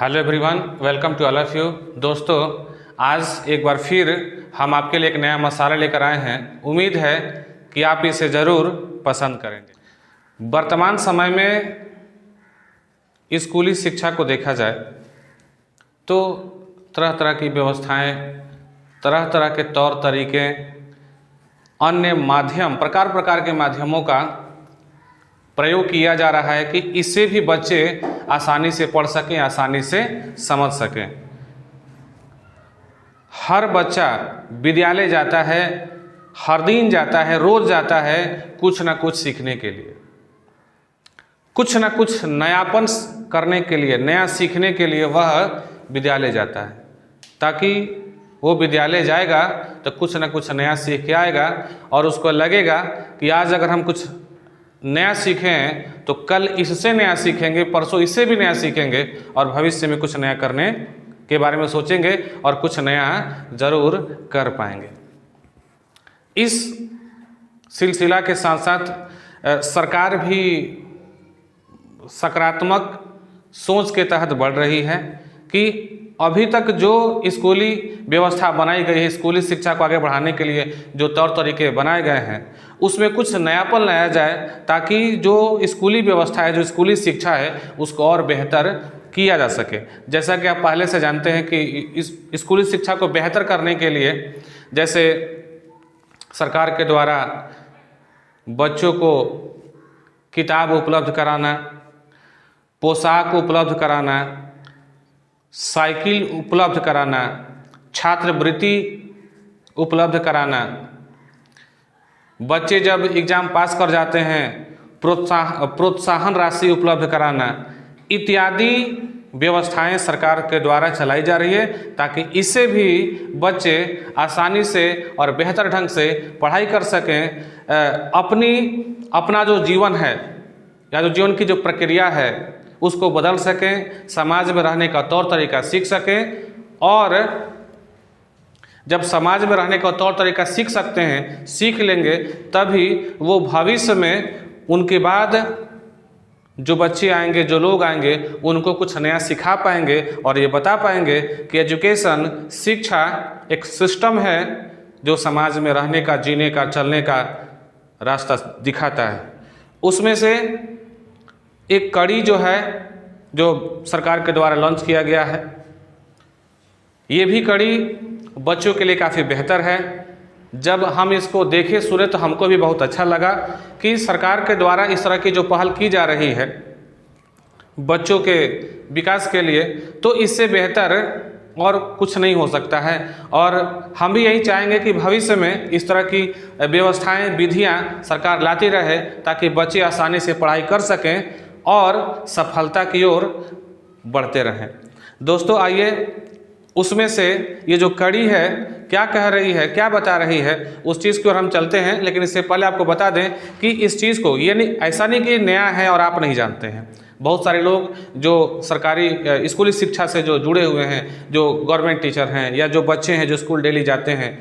Hello everyone, welcome to all of you. दोस्तों, आज एक बार फिर हम आपके लिए एक नया मसाला लेकर आए हैं। उम्मीद है कि आप इसे ज़रूर पसंद करेंगे। वर्तमान समय में स्कूली शिक्षा को देखा जाए तो तरह तरह की व्यवस्थाएं, तरह तरह के तौर तरीके, अन्य माध्यम, प्रकार प्रकार के माध्यमों का प्रयोग किया जा रहा है कि इससे भी बच्चे आसानी से पढ़ सकें, आसानी से समझ सकें। हर बच्चा विद्यालय जाता है, हर दिन जाता है, रोज जाता है कुछ ना कुछ सीखने के लिए, कुछ ना कुछ नयापन करने के लिए, नया सीखने के लिए वह विद्यालय जाता है, ताकि वो विद्यालय जाएगा तो कुछ ना कुछ नया सीख के आएगा और उसको लगेगा कि आज अगर हम कुछ नया सीखें तो कल इससे नया सीखेंगे, परसों इससे भी नया सीखेंगे और भविष्य में कुछ नया करने के बारे में सोचेंगे और कुछ नया ज़रूर कर पाएंगे। इस सिलसिला के साथ साथ सरकार भी सकारात्मक सोच के तहत बढ़ रही है कि अभी तक जो स्कूली व्यवस्था बनाई गई है, स्कूली शिक्षा को आगे बढ़ाने के लिए जो तौर तरीके बनाए गए हैं, उसमें कुछ नयापन लाया जाए ताकि जो स्कूली व्यवस्था है, जो स्कूली शिक्षा है, उसको और बेहतर किया जा सके। जैसा कि आप पहले से जानते हैं कि इस स्कूली शिक्षा को बेहतर करने के लिए जैसे सरकार के द्वारा बच्चों को किताब उपलब्ध कराना, पोशाक उपलब्ध कराना, साइकिल उपलब्ध कराना, छात्रवृत्ति उपलब्ध कराना, बच्चे जब एग्ज़ाम पास कर जाते हैं प्रोत्साहन राशि उपलब्ध कराना, इत्यादि व्यवस्थाएं सरकार के द्वारा चलाई जा रही है ताकि इससे भी बच्चे आसानी से और बेहतर ढंग से पढ़ाई कर सकें, अपना जो जीवन है या जो जीवन की जो प्रक्रिया है उसको बदल सकें, समाज में रहने का तौर तरीका सीख सकें। और जब समाज में रहने का तौर तरीका सीख सकते हैं, सीख लेंगे, तभी वो भविष्य में उनके बाद जो बच्चे आएंगे, जो लोग आएंगे, उनको कुछ नया सिखा पाएंगे और ये बता पाएंगे कि एजुकेशन, शिक्षा एक सिस्टम है जो समाज में रहने का, जीने का, चलने का रास्ता दिखाता है। उसमें से एक कड़ी जो है, जो सरकार के द्वारा लॉन्च किया गया है, ये भी कड़ी बच्चों के लिए काफ़ी बेहतर है। जब हम इसको देखे सुने तो हमको भी बहुत अच्छा लगा कि सरकार के द्वारा इस तरह की जो पहल की जा रही है बच्चों के विकास के लिए, तो इससे बेहतर और कुछ नहीं हो सकता है। और हम भी यही चाहेंगे कि भविष्य में इस तरह की व्यवस्थाएं, विधियां सरकार लाती रहे ताकि बच्चे आसानी से पढ़ाई कर सकें और सफलता की ओर बढ़ते रहें। दोस्तों, आइए उसमें से ये जो कड़ी है क्या कह रही है, क्या बता रही है, उस चीज़ की ओर हम चलते हैं। लेकिन इससे पहले आपको बता दें कि इस चीज़ को, ये नहीं, ऐसा नहीं कि नया है और आप नहीं जानते हैं। बहुत सारे लोग जो सरकारी स्कूली शिक्षा से जो जुड़े हुए हैं, जो गवर्नमेंट टीचर हैं या जो बच्चे हैं जो स्कूल डेली जाते हैं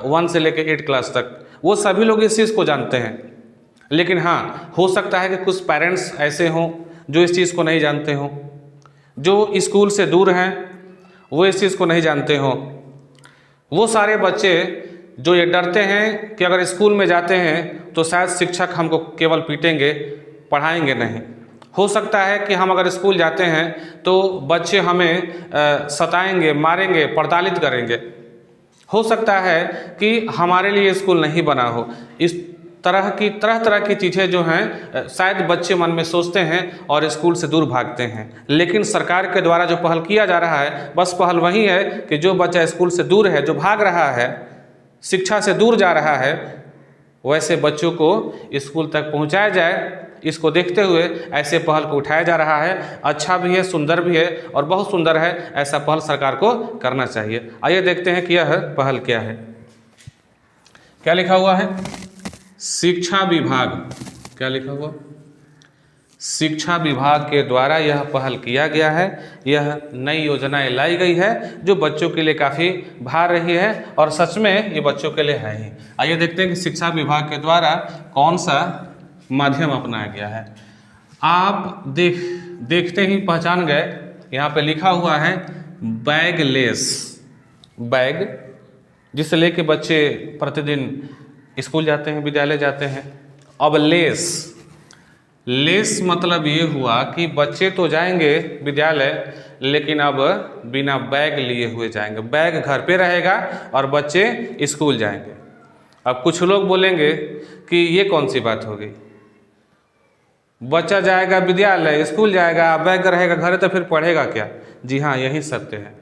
1 से लेकर 8 क्लास तक, वो सभी लोग इस चीज़ को जानते हैं। लेकिन हाँ, हो सकता है कि कुछ पेरेंट्स ऐसे हों जो इस चीज़ को नहीं जानते हों, जो स्कूल से दूर हैं वो इस चीज़ को नहीं जानते हों। वो सारे बच्चे जो ये डरते हैं कि अगर स्कूल में जाते हैं तो शायद शिक्षक हमको केवल पीटेंगे, पढ़ाएंगे नहीं। हो सकता है कि हम अगर स्कूल जाते हैं तो बच्चे हमें सताएंगे, मारेंगे, प्रताड़ित करेंगे। हो सकता है कि हमारे लिए स्कूल नहीं बना हो। इस तरह तरह की चीज़ें जो हैं शायद बच्चे मन में सोचते हैं और स्कूल से दूर भागते हैं। लेकिन सरकार के द्वारा जो पहल किया जा रहा है, बस पहल वही है कि जो बच्चा स्कूल से दूर है, जो भाग रहा है, शिक्षा से दूर जा रहा है, वैसे बच्चों को स्कूल तक पहुंचाया जाए। इसको देखते हुए ऐसे पहल को उठाया जा रहा है। अच्छा भी है, सुंदर भी है और बहुत सुंदर है। ऐसा पहल सरकार को करना चाहिए। आइए देखते हैं कि यह पहल क्या है। क्या लिखा हुआ है? शिक्षा विभाग। क्या लिखा हुआ? शिक्षा विभाग के द्वारा यह पहल किया गया है। यह नई योजनाएं लाई गई है जो बच्चों के लिए काफ़ी भार रही है और सच में ये बच्चों के लिए है ही। आइए देखते हैं कि शिक्षा विभाग के द्वारा कौन सा माध्यम अपनाया गया है। आप देखते ही पहचान गए यहाँ पे लिखा हुआ है बैगलेस, बैग जिसे लेके बच्चे प्रतिदिन स्कूल जाते हैं, विद्यालय जाते हैं। अब लेस, लेस मतलब ये हुआ कि बच्चे तो जाएंगे विद्यालय लेकिन अब बिना बैग लिए हुए जाएंगे, बैग घर पे रहेगा और बच्चे स्कूल जाएंगे। अब कुछ लोग बोलेंगे कि ये कौन सी बात हो गई, बच्चा जाएगा विद्यालय, स्कूल जाएगा, बैग रहेगा घर, तो फिर पढ़ेगा क्या? जी हाँ, यही सत्य है।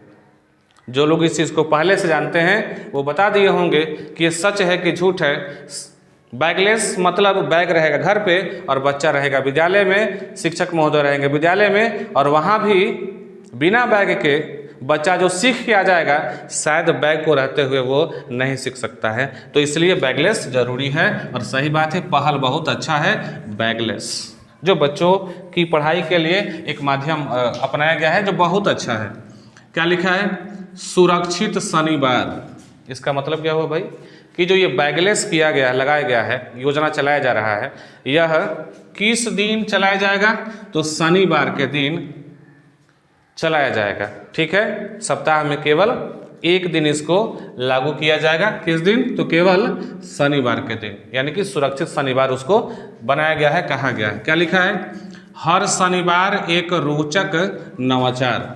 जो लोग इस चीज़ को पहले से जानते हैं वो बता दिए होंगे कि ये सच है कि झूठ है। बैगलेस मतलब बैग रहेगा घर पे और बच्चा रहेगा विद्यालय में, शिक्षक महोदय रहेंगे विद्यालय में, और वहाँ भी बिना बैग के बच्चा जो सीख के आ जाएगा शायद बैग को रहते हुए वो नहीं सीख सकता है। तो इसलिए बैगलेस जरूरी है और सही बात है, पहल बहुत अच्छा है बैगलेस, जो बच्चों की पढ़ाई के लिए एक माध्यम अपनाया गया है जो बहुत अच्छा है। क्या लिखा है? सुरक्षित शनिवार। इसका मतलब क्या हुआ भाई कि जो ये बैगलेस किया गया, लगाया गया है, योजना चलाया जा रहा है, यह किस दिन चलाया जाएगा? तो शनिवार के दिन चलाया जाएगा। ठीक है, सप्ताह में केवल एक दिन इसको लागू किया जाएगा। किस दिन? तो केवल शनिवार के दिन, यानी कि सुरक्षित शनिवार उसको बनाया गया है, कहा गया है। क्या लिखा है? हर शनिवार एक रोचक नवाचार।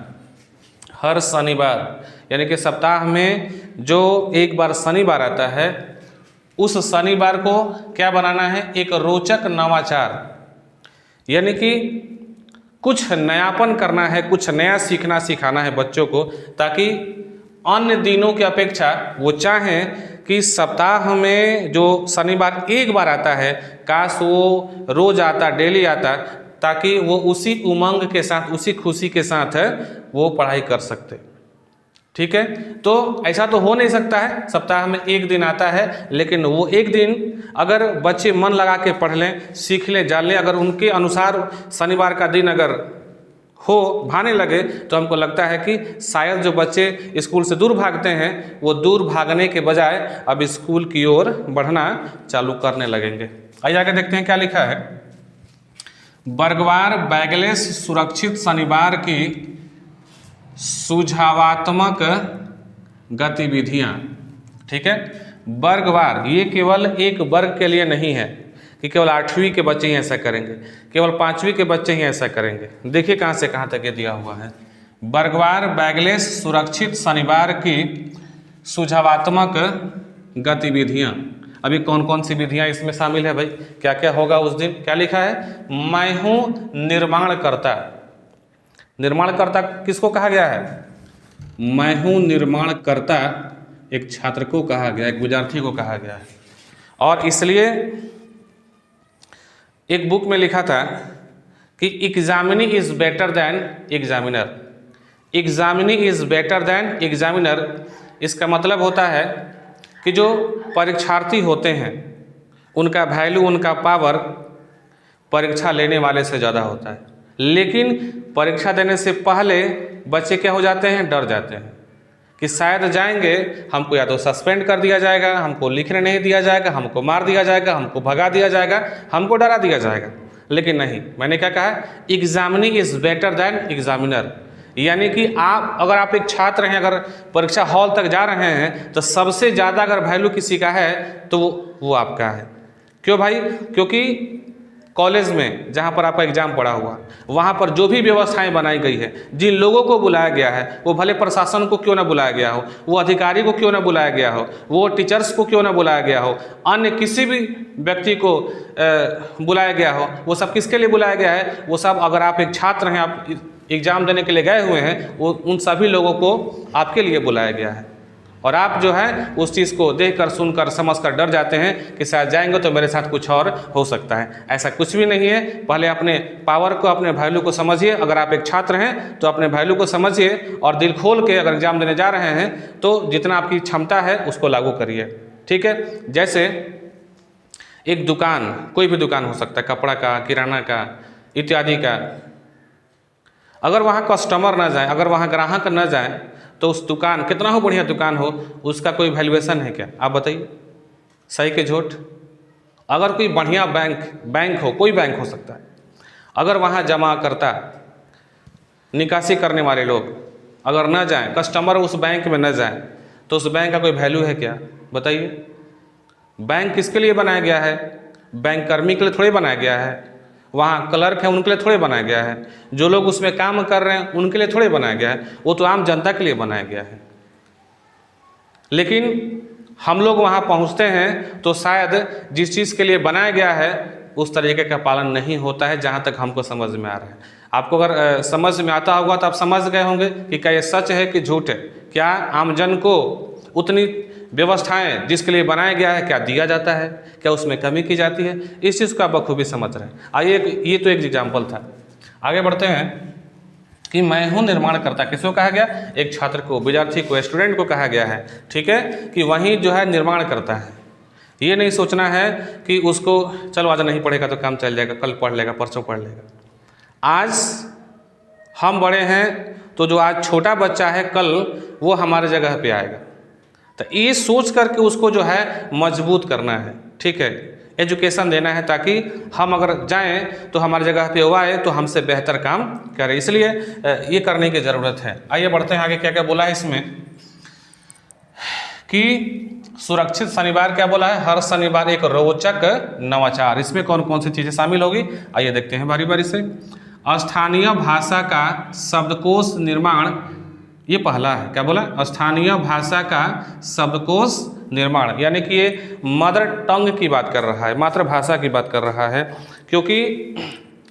हर शनिवार यानी कि सप्ताह में जो एक बार शनिवार आता है उस शनिवार को क्या बनाना है? एक रोचक नवाचार, यानी कि कुछ नयापन करना है, कुछ नया सीखना सिखाना है बच्चों को, ताकि अन्य दिनों की अपेक्षा वो चाहें कि सप्ताह में जो शनिवार एक बार आता है काश वो रोज आता, डेली आता, ताकि वो उसी उमंग के साथ, उसी खुशी के साथ वो पढ़ाई कर सकते। ठीक है, तो ऐसा तो हो नहीं सकता है, सप्ताह में एक दिन आता है, लेकिन वो एक दिन अगर बच्चे मन लगा के पढ़ लें, सीख लें, जान लें, अगर उनके अनुसार शनिवार का दिन अगर हो भाने लगे तो हमको लगता है कि शायद जो बच्चे स्कूल से दूर भागते हैं वो दूर भागने के बजाय अब स्कूल की ओर बढ़ना चालू करने लगेंगे। आइए आगे देखते हैं क्या लिखा है। वर्गवार बैगलेस सुरक्षित शनिवार की सुझावात्मक गतिविधियां। ठीक है, वर्गवार ये केवल एक वर्ग के लिए नहीं है कि केवल 8वीं के बच्चे ही ऐसा करेंगे, केवल 5वीं के बच्चे ही ऐसा करेंगे। देखिए कहाँ से कहाँ तक ये दिया हुआ है। वर्गवार बैगलेस सुरक्षित शनिवार की सुझावात्मक गतिविधियां। अभी कौन कौन सी विधियां इसमें शामिल है भाई, क्या क्या होगा उस दिन? क्या लिखा है? मैं हूँ निर्माणकर्ता। निर्माणकर्ता किसको कहा गया है? मैं हूँ निर्माणकर्ता एक छात्र को कहा गया, एक विद्यार्थी को कहा गया है। और इसलिए एक बुक में लिखा था कि examinee is better than examiner. Examinee is better than examiner, इसका मतलब होता है कि जो परीक्षार्थी होते हैं उनका वैल्यू, उनका पावर परीक्षा लेने वाले से ज़्यादा होता है। लेकिन परीक्षा देने से पहले बच्चे क्या हो जाते हैं? डर जाते हैं कि शायद जाएंगे, हमको या तो सस्पेंड कर दिया जाएगा, हमको लिखने नहीं दिया जाएगा, हमको मार दिया जाएगा, हमको भगा दिया जाएगा, हमको डरा दिया जाएगा। लेकिन नहीं, मैंने क्या कहा? Examinee is better than examiner, यानी कि अगर आप एक छात्र हैं, अगर परीक्षा हॉल तक जा रहे हैं तो सबसे ज़्यादा अगर वैल्यू किसी का है तो वो आपका है। क्यों भाई? क्योंकि कॉलेज में जहाँ पर आपका एग्जाम पड़ा हुआ, वहाँ पर जो भी व्यवस्थाएं बनाई गई है, जिन लोगों को बुलाया गया है, वो भले प्रशासन को क्यों ना बुलाया गया हो, वो अधिकारी को क्यों ना बुलाया गया हो, वो टीचर्स को क्यों ना बुलाया गया हो, अन्य किसी भी व्यक्ति को बुलाया गया हो, वो सब किसके लिए बुलाया गया है? वो सब अगर आप एक छात्र हैं, आप एग्ज़ाम देने के लिए गए हुए हैं, वो उन सभी लोगों को आपके लिए बुलाया गया है। और आप जो है उस चीज़ को देखकर, सुनकर, समझकर डर जाते हैं कि शायद जाएंगे तो मेरे साथ कुछ और हो सकता है। ऐसा कुछ भी नहीं है। पहले अपने पावर को, अपने वैल्यू को समझिए। अगर आप एक छात्र हैं तो अपने वैल्यू को समझिए और दिल खोल के अगर एग्जाम देने जा रहे हैं तो जितना आपकी क्षमता है उसको लागू करिए। ठीक है, जैसे एक दुकान, कोई भी दुकान हो सकता है, कपड़ा का, किराना का, इत्यादि का, अगर वहाँ कस्टमर ना जाए, अगर वहाँ ग्राहक न जाए तो उस दुकान, कितना हो बढ़िया दुकान हो, उसका कोई वैल्यूएशन है क्या? आप बताइए, सही के झूठ? अगर कोई बढ़िया बैंक हो, कोई बैंक हो सकता है, अगर वहाँ जमा करता निकासी करने वाले लोग अगर न जाएं, कस्टमर उस बैंक में न जाएं, तो उस बैंक का कोई वैल्यू है क्या? बताइए। बैंक किसके लिए बनाया गया है? बैंक कर्मी के लिए थोड़ी बनाया गया है, वहाँ क्लर्क है उनके लिए थोड़े बनाया गया है, जो लोग उसमें काम कर रहे हैं उनके लिए थोड़े बनाया गया है, वो तो आम जनता के लिए बनाया गया है। लेकिन हम लोग वहाँ पहुँचते हैं तो शायद जिस चीज़ के लिए बनाया गया है उस तरीके का पालन नहीं होता है, जहाँ तक हमको समझ में आ रहा है। आपको अगर समझ में आता होगा तो आप समझ गए होंगे कि क्या ये सच है कि झूठ है। क्या आमजन को उतनी व्यवस्थाएं जिसके लिए बनाया गया है क्या दिया जाता है? क्या उसमें कमी की जाती है? इस चीज़ को आप बखूबी समझ रहे हैं। आइए, ये तो एक एग्जाम्पल था। आगे बढ़ते हैं कि मैं हूँ निर्माणकर्ता। किसको कहा गया? एक छात्र को, विद्यार्थी को, स्टूडेंट को कहा गया है। ठीक है, कि वही जो है निर्माण करता है। ये नहीं सोचना है कि उसको चलो आज नहीं पढ़ेगा तो काम चल जाएगा, कल पढ़ लेगा, परसों पढ़ लेगा। आज हम बड़े हैं तो जो आज छोटा बच्चा है कल वो हमारे जगह पे आएगा। तो ये सोच करके उसको जो है मजबूत करना है। ठीक है, एजुकेशन देना है ताकि हम अगर जाएं तो हमारी जगह पे वो आए तो हमसे बेहतर काम करे। इसलिए ये करने की ज़रूरत है। आइए बढ़ते हैं आगे। क्या क्या बोला है इसमें कि सुरक्षित शनिवार क्या बोला है? हर शनिवार एक रोचक नवाचार। इसमें कौन कौन सी चीज़ें शामिल होगी आइए देखते हैं बारी बारी से। स्थानीय भाषा का शब्दकोश निर्माण, ये पहला है। क्या बोला? स्थानीय भाषा का शब्दकोश निर्माण, यानी कि ये मदर टंग की बात कर रहा है, मातृभाषा की बात कर रहा है। क्योंकि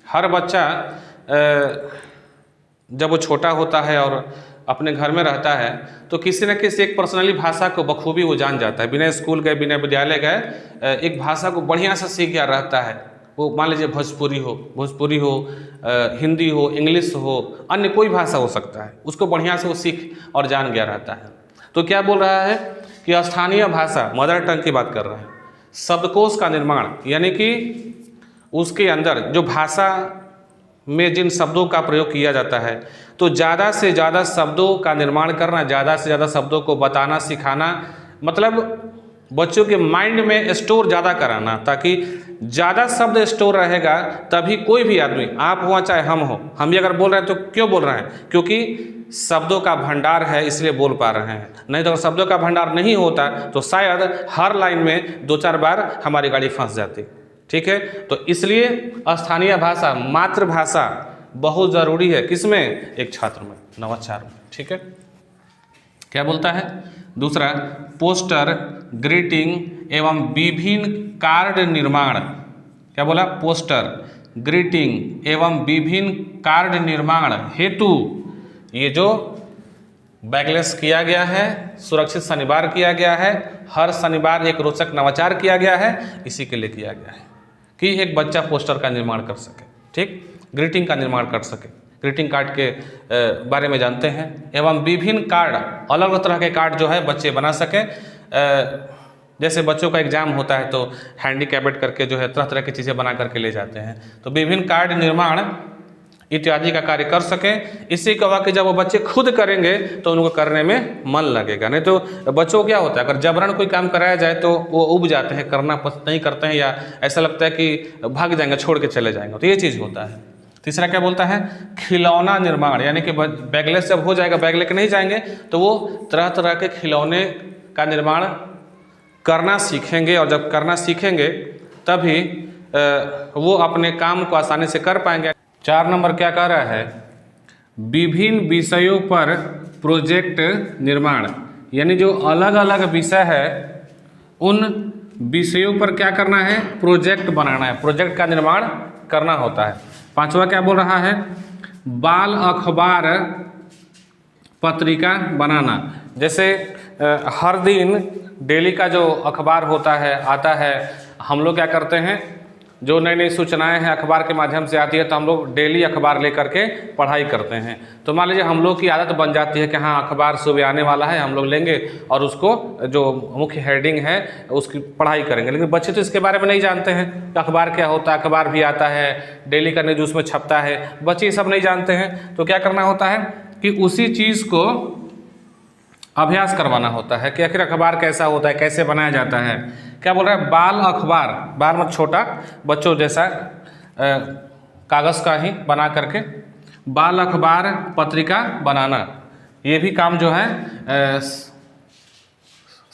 हर बच्चा जब वो छोटा होता है और अपने घर में रहता है तो किसी न किसी एक पर्सनली भाषा को बखूबी वो जान जाता है। बिना स्कूल गए, बिना विद्यालय गए एक भाषा को बढ़िया से सीख गया रहता है। वो मान लीजिए भोजपुरी हो, हिंदी हो, इंग्लिश हो, अन्य कोई भाषा हो सकता है, उसको बढ़िया से वो सीख और जान गया रहता है। तो क्या बोल रहा है कि स्थानीय भाषा, मदर टंग की बात कर रहा है। शब्दकोश का निर्माण, यानी कि उसके अंदर जो भाषा में जिन शब्दों का प्रयोग किया जाता है तो ज़्यादा से ज़्यादा शब्दों का निर्माण करना, ज़्यादा से ज़्यादा शब्दों को बताना, सिखाना, मतलब बच्चों के माइंड में स्टोर ज़्यादा कराना, ताकि ज़्यादा शब्द स्टोर रहेगा तभी कोई भी आदमी, आप हो चाहे हम हो, हम भी अगर बोल रहे हैं तो क्यों बोल रहे हैं? क्योंकि शब्दों का भंडार है इसलिए बोल पा रहे हैं। नहीं तो अगर शब्दों का भंडार नहीं होता तो शायद हर लाइन में 2-4 बार हमारी गाड़ी फंस जाती। ठीक है, तो इसलिए स्थानीय भाषा, मातृभाषा बहुत ज़रूरी है। किसमें? एक छात्र में, नवाचार में। ठीक है, क्या बोलता है दूसरा? पोस्टर, ग्रीटिंग एवं विभिन्न कार्ड निर्माण। क्या बोला? पोस्टर, ग्रीटिंग एवं विभिन्न कार्ड निर्माण हेतु ये जो बैकलेस किया गया है, सुरक्षित शनिवार किया गया है, हर शनिवार एक रोचक नवाचार किया गया है, इसी के लिए किया गया है कि एक बच्चा पोस्टर का निर्माण कर सके, ठीक, ग्रीटिंग का निर्माण कर सके, ग्रीटिंग कार्ड के बारे में जानते हैं, एवं विभिन्न कार्ड, अलग अलग तरह के कार्ड जो है बच्चे बना सकें। जैसे बच्चों का एग्जाम होता है तो हैंडीकैप्ड करके जो है तरह तरह की चीज़ें बना करके ले जाते हैं, तो विभिन्न कार्ड निर्माण इत्यादि का कार्य कर सकें। इससे क्या हुआ कि जब वो बच्चे खुद करेंगे तो उनको करने में मन लगेगा। नहीं तो बच्चों क्या होता है, अगर जबरन कोई काम कराया जाए तो वो उब जाते हैं, करना पसंद नहीं करते हैं, या ऐसा लगता है कि भाग जाएंगे, छोड़ के चले जाएंगे, तो ये चीज़ होता है। तीसरा क्या बोलता है? खिलौना निर्माण, यानी कि बैगलेस जब हो जाएगा, बैग लेके नहीं जाएंगे तो वो तरह तरह के खिलौने का निर्माण करना सीखेंगे, और जब करना सीखेंगे तभी वो अपने काम को आसानी से कर पाएंगे। 4 नंबर क्या कह रहा है? विभिन्न विषयों पर प्रोजेक्ट निर्माण, यानी जो अलग अलग विषय है उन विषयों पर क्या करना है? प्रोजेक्ट बनाना है, प्रोजेक्ट का निर्माण करना होता है। 5वां क्या बोल रहा है? बाल अखबार पत्रिका बनाना, जैसे हर दिन डेली का जो अखबार होता है, आता है, हम लोग क्या करते हैं, जो नई नई सूचनाएं हैं अखबार के माध्यम से आती है तो हम लोग डेली अखबार लेकर के पढ़ाई करते हैं। तो मान लीजिए हम लोग की आदत बन जाती है कि हाँ अखबार सुबह आने वाला है, हम लोग लेंगे और उसको जो मुख्य हेडिंग है उसकी पढ़ाई करेंगे। लेकिन बच्चे तो इसके बारे में नहीं जानते हैं कि अखबार क्या होता है, अखबार भी आता है, डेली का न्यूज़ उसमें छपता है, बच्चे ये सब नहीं जानते हैं। तो क्या करना होता है कि उसी चीज़ को अभ्यास करवाना होता है कि आखिर अखबार कैसा होता है, कैसे बनाया जाता है। क्या बोल रहा है? बाल अखबार, बाल मत छोटा, बच्चों जैसा कागज़ का ही बना करके बाल अखबार पत्रिका बनाना, ये भी काम जो है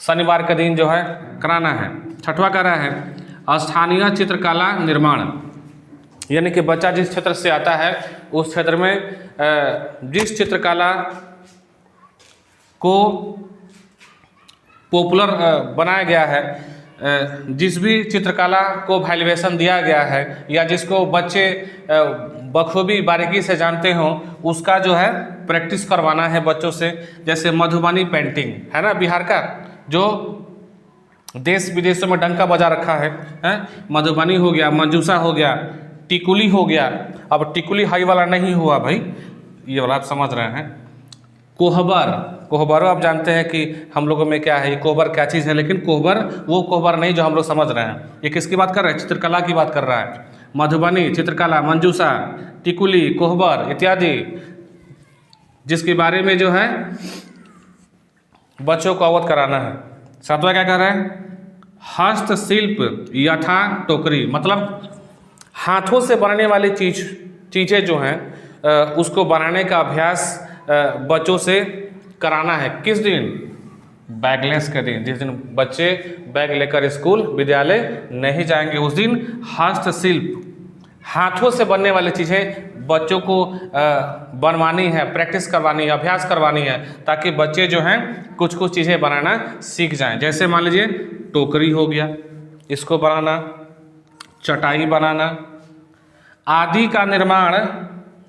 शनिवार के दिन जो है कराना है। छठवां कह रहा है स्थानीय चित्रकला निर्माण, यानी कि बच्चा जिस क्षेत्र से आता है उस क्षेत्र में जिस चित्रकला को पॉपुलर बनाया गया है, जिस भी चित्रकला को वैल्यूएशन दिया गया है या जिसको बच्चे बखूबी बारीकी से जानते हों, उसका जो है प्रैक्टिस करवाना है बच्चों से। जैसे मधुबनी पेंटिंग है ना, बिहार का, जो देश विदेशों में डंका बजा रखा है, मधुबनी हो गया, मंजूसा हो गया, टिकुली हो गया। अब टिकुली हाई वाला नहीं हुआ भाई, ये वाला आप समझ रहे हैं। कोहबर, कोहबरों आप जानते हैं कि हम लोगों में क्या है, ये कोहबर क्या चीज़ है, लेकिन कोहबर वो कोहबर नहीं जो हम लोग समझ रहे हैं। ये किसकी बात कर रहे हैं? चित्रकला की बात कर रहा है। मधुबनी चित्रकला, मंजूसा, टिकुली, कोहबर इत्यादि, जिसके बारे में जो है बच्चों को अवगत कराना है। सातवां क्या कह रहे हैं? हस्तशिल्प यथा टोकरी, मतलब हाथों से बनने वाली चीज़ें जो हैं उसको बनाने का अभ्यास बच्चों से कराना है। किस दिन? बैगलेस के दिन, जिस दिन बच्चे बैग लेकर स्कूल विद्यालय नहीं जाएंगे, उस दिन हस्तशिल्प, हाथों से बनने वाली चीज़ें बच्चों को बनवानी है, प्रैक्टिस करवानी है, अभ्यास करवानी है, ताकि बच्चे जो हैं कुछ कुछ चीज़ें बनाना सीख जाएं। जैसे मान लीजिए टोकरी हो गया, इसको बनाना, चटाई बनाना आदि का निर्माण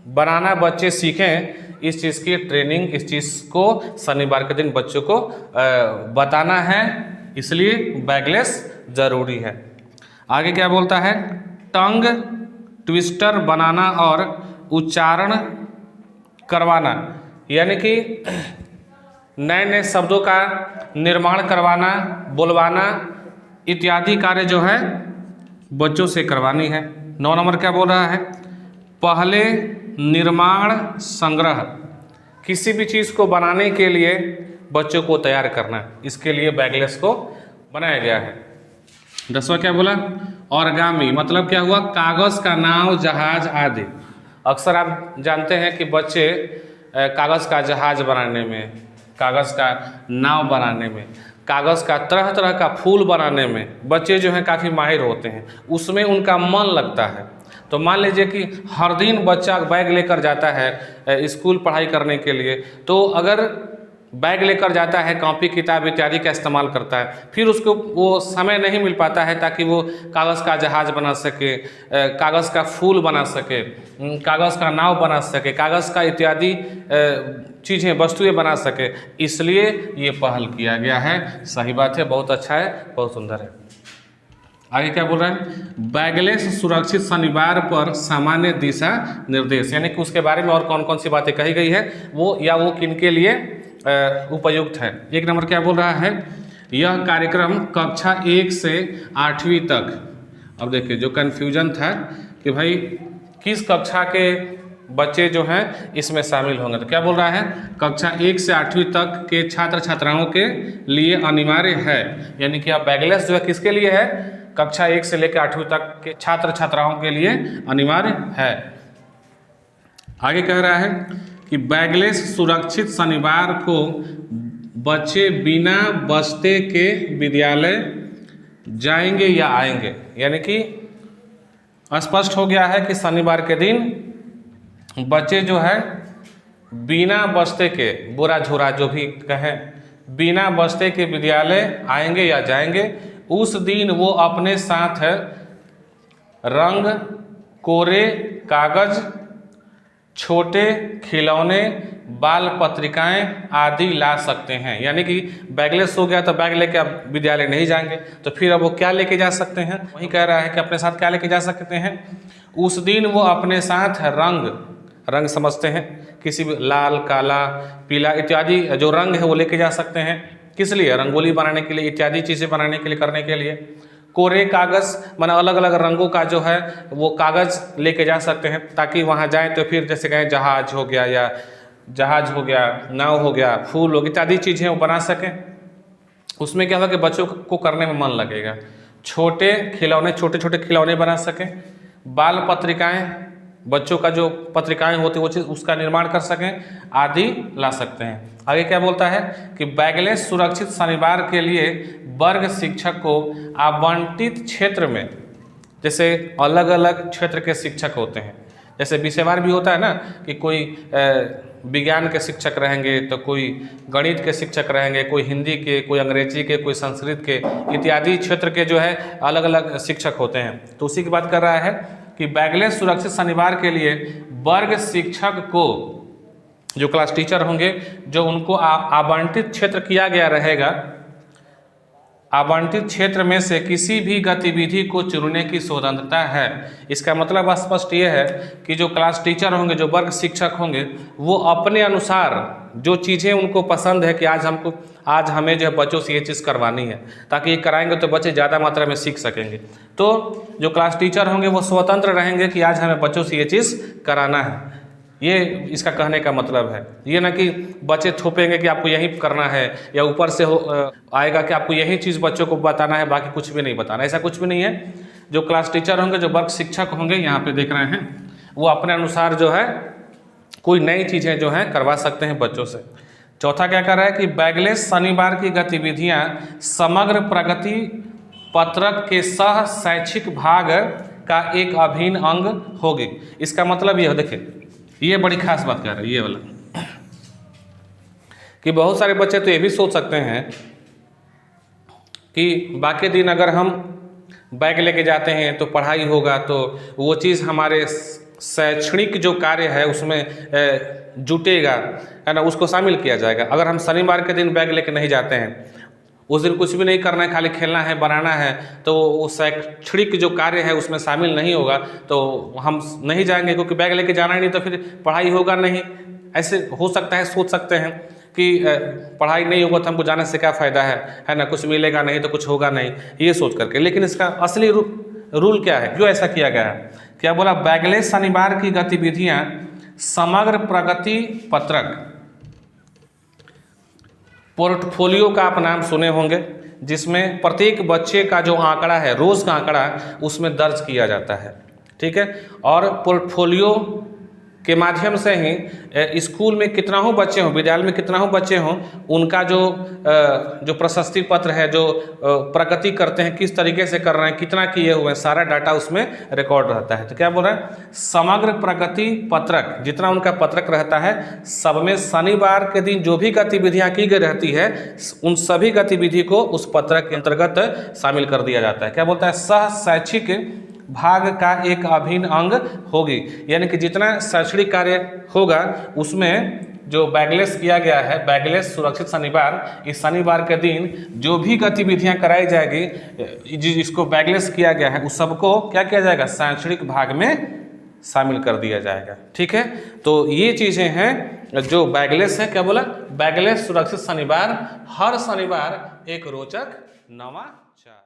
बनाना बच्चे सीखें। इस चीज़ की ट्रेनिंग, इस चीज़ को शनिवार के दिन बच्चों को बताना है, इसलिए बैगलेस ज़रूरी है। आगे क्या बोलता है? टंग ट्विस्टर बनाना और उच्चारण करवाना, यानी कि नए नए शब्दों का निर्माण करवाना, बुलवाना इत्यादि कार्य जो है बच्चों से करवानी है। 9 नंबर क्या बोल रहा है? पहले निर्माण संग्रह, किसी भी चीज़ को बनाने के लिए बच्चों को तैयार करना, इसके लिए बैगलेस को बनाया गया है। 10वां क्या बोला? ऑरगामी, मतलब क्या हुआ? कागज़ का नाव, जहाज आदि। अक्सर आप जानते हैं कि बच्चे कागज़ का जहाज बनाने में, कागज़ का नाव बनाने में, कागज़ का तरह तरह का फूल बनाने में बच्चे जो हैं काफ़ी माहिर होते हैं, उसमें उनका मन लगता है। तो मान लीजिए कि हर दिन बच्चा बैग लेकर जाता है स्कूल पढ़ाई करने के लिए, तो अगर बैग लेकर जाता है, कॉपी किताब इत्यादि का इस्तेमाल करता है, फिर उसको वो समय नहीं मिल पाता है ताकि वो कागज़ का जहाज बना सके, कागज़ का फूल बना सके, कागज़ का नाव बना सके, कागज़ का इत्यादि चीज़ें, वस्तुएं बना सके, इसलिए ये पहल किया गया है। सही बात है, बहुत अच्छा है, बहुत सुंदर है। आगे क्या बोल रहा है? बैगलेस सुरक्षित शनिवार पर सामान्य दिशा निर्देश, यानी कि उसके बारे में और कौन कौन सी बातें कही गई है वो, या वो किन के लिए उपयुक्त है। 1 नंबर क्या बोल रहा है? यह कार्यक्रम कक्षा 1 से 8वीं तक। अब देखिए जो कन्फ्यूजन था कि भाई किस कक्षा के बच्चे जो हैं इसमें शामिल होंगे, तो क्या बोल रहा है? कक्षा 1 से 8वीं तक के छात्र छात्राओं के लिए अनिवार्य है, यानी कि अब बैगलेस जो है किसके लिए है? कक्षा 1 से लेकर 8वीं तक के छात्र छात्राओं के लिए अनिवार्य है। आगे कह रहा है कि बैगलेस सुरक्षित शनिवार को बच्चे बिना बस्ते के विद्यालय जाएंगे या आएंगे, यानी कि स्पष्ट हो गया है कि शनिवार के दिन बच्चे जो है बिना बस्ते के, बोरा झोरा जो भी कहें, बिना बस्ते के विद्यालय आएंगे या जाएंगे। उस दिन वो अपने साथ रंग, कोरे कागज, छोटे खिलौने, बाल पत्रिकाएं आदि ला सकते हैं। यानी कि बैगलेस हो गया तो बैग लेके अब विद्यालय नहीं जाएंगे, तो फिर अब वो क्या लेके जा सकते हैं? वही कह रहा है कि अपने साथ क्या लेके जा सकते हैं? उस दिन वो अपने साथ रंग समझते हैं, किसी भी लाल, काला, पीला इत्यादि जो रंग है वो लेके जा सकते हैं। किस लिए? रंगोली बनाने के लिए, इत्यादि चीज़ें बनाने के लिए, करने के लिए। कोरे कागज़ माना अलग अलग रंगों का जो है वो कागज़ लेके जा सकते हैं, ताकि वहाँ जाएं तो फिर जैसे कहें जहाज हो गया, या जहाज हो गया, नाव हो गया, फूल हो गया, इत्यादि चीज़ें वो बना सकें। उसमें क्या होगा कि बच्चों को करने में मन लगेगा। छोटे खिलौने, छोटे छोटे खिलौने बना सकें। बाल पत्रिकाएं बच्चों का जो पत्रिकाएं होती है वो चीज़ उसका निर्माण कर सकें आदि ला सकते हैं। आगे क्या बोलता है कि बैगलेस सुरक्षित शनिवार के लिए वर्ग शिक्षक को आवंटित क्षेत्र में, जैसे अलग अलग क्षेत्र के शिक्षक होते हैं, जैसे विषयवार भी होता है ना कि कोई विज्ञान के शिक्षक रहेंगे तो कोई गणित के शिक्षक रहेंगे, कोई हिंदी के, कोई अंग्रेजी के, कोई संस्कृत के इत्यादि क्षेत्र के जो है अलग अलग शिक्षक होते हैं। तो उसी की बात कर रहा है कि बैगलेस सुरक्षित शनिवार के लिए वर्ग शिक्षक को, जो क्लास टीचर होंगे, जो उनको आवंटित क्षेत्र किया गया रहेगा, आवंटित क्षेत्र में से किसी भी गतिविधि को चुनने की स्वतंत्रता है। इसका मतलब स्पष्ट ये है कि जो क्लास टीचर होंगे, जो वर्ग शिक्षक होंगे, वो अपने अनुसार जो चीज़ें उनको पसंद है कि आज हमें जो है बच्चों से ये चीज़ करवानी है, ताकि ये कराएंगे तो बच्चे ज़्यादा मात्रा में सीख सकेंगे। तो जो क्लास टीचर होंगे वो स्वतंत्र रहेंगे कि आज हमें बच्चों से ये चीज़ कराना है। ये इसका कहने का मतलब है। ये ना कि बच्चे थोपेंगे कि आपको यही करना है, या ऊपर से आएगा कि आपको यही चीज़ बच्चों को बताना है, बाकी कुछ भी नहीं बताना, ऐसा कुछ भी नहीं है। जो क्लास टीचर होंगे, जो वर्ग शिक्षक होंगे, यहाँ पे देख रहे हैं, वो अपने अनुसार जो है कोई नई चीज़ें जो हैं करवा सकते हैं बच्चों से। चौथा क्या कर रहा है कि बैगलेस शनिवार की गतिविधियाँ समग्र प्रगति पत्रक के सह शैक्षिक भाग का एक अभिन्न अंग होगी। इसका मतलब ये देखिए, ये बड़ी खास बात कह रहे हैं ये वाला, कि बहुत सारे बच्चे तो ये भी सोच सकते हैं कि बाकी दिन अगर हम बैग लेके जाते हैं तो पढ़ाई होगा, तो वो चीज़ हमारे शैक्षणिक जो कार्य है उसमें जुटेगा, है ना, उसको शामिल किया जाएगा। अगर हम शनिवार के दिन बैग लेके नहीं जाते हैं, उस दिन कुछ भी नहीं करना है, खाली खेलना है, बनाना है, तो वो शैक्षणिक जो कार्य है उसमें शामिल नहीं होगा, तो हम नहीं जाएंगे, क्योंकि बैग लेके जाना ही नहीं तो फिर पढ़ाई होगा नहीं। ऐसे हो सकता है, सोच सकते हैं कि पढ़ाई नहीं होगा तो हमको जाने से क्या फ़ायदा है ना, कुछ मिलेगा नहीं तो कुछ होगा नहीं, ये सोच करके। लेकिन इसका असली रूल क्या है, क्यों ऐसा किया गया है? क्या बोला? बैगलेस शनिवार की गतिविधियाँ समग्र प्रगति पत्रक, पोर्टफोलियो का आप नाम सुने होंगे, जिसमें प्रत्येक बच्चे का जो आंकड़ा है, रोज़ का आंकड़ा, उसमें दर्ज किया जाता है। ठीक है, और पोर्टफोलियो के माध्यम से ही स्कूल में कितना हो बच्चे हों, विद्यालय में कितना हो बच्चे हों, उनका जो प्रशस्ति पत्र है, जो प्रगति करते हैं, किस तरीके से कर रहे हैं, कितना किए हुए हैं, सारा डाटा उसमें रिकॉर्ड रहता है। तो क्या बोल रहा है? समग्र प्रगति पत्रक, जितना उनका पत्रक रहता है, सब में शनिवार के दिन जो भी गतिविधियाँ की गई रहती है, उन सभी गतिविधि को उस पत्रक के अंतर्गत शामिल कर दिया जाता है। क्या बोलता है? सह शैक्षिक भाग का एक अभिन्न अंग होगी, यानी कि जितना शैक्षणिक कार्य होगा उसमें जो बैगलेस किया गया है, बैगलेस सुरक्षित शनिवार, इस शनिवार के दिन जो भी गतिविधियां कराई जाएगी, जिसको बैगलेस किया गया है, उस सबको क्या किया जाएगा? शैक्षणिक भाग में शामिल कर दिया जाएगा। ठीक है, तो ये चीज़ें हैं जो बैगलेस है। क्या बोला? बैगलेस सुरक्षित शनिवार, हर शनिवार एक रोचक नवाचार।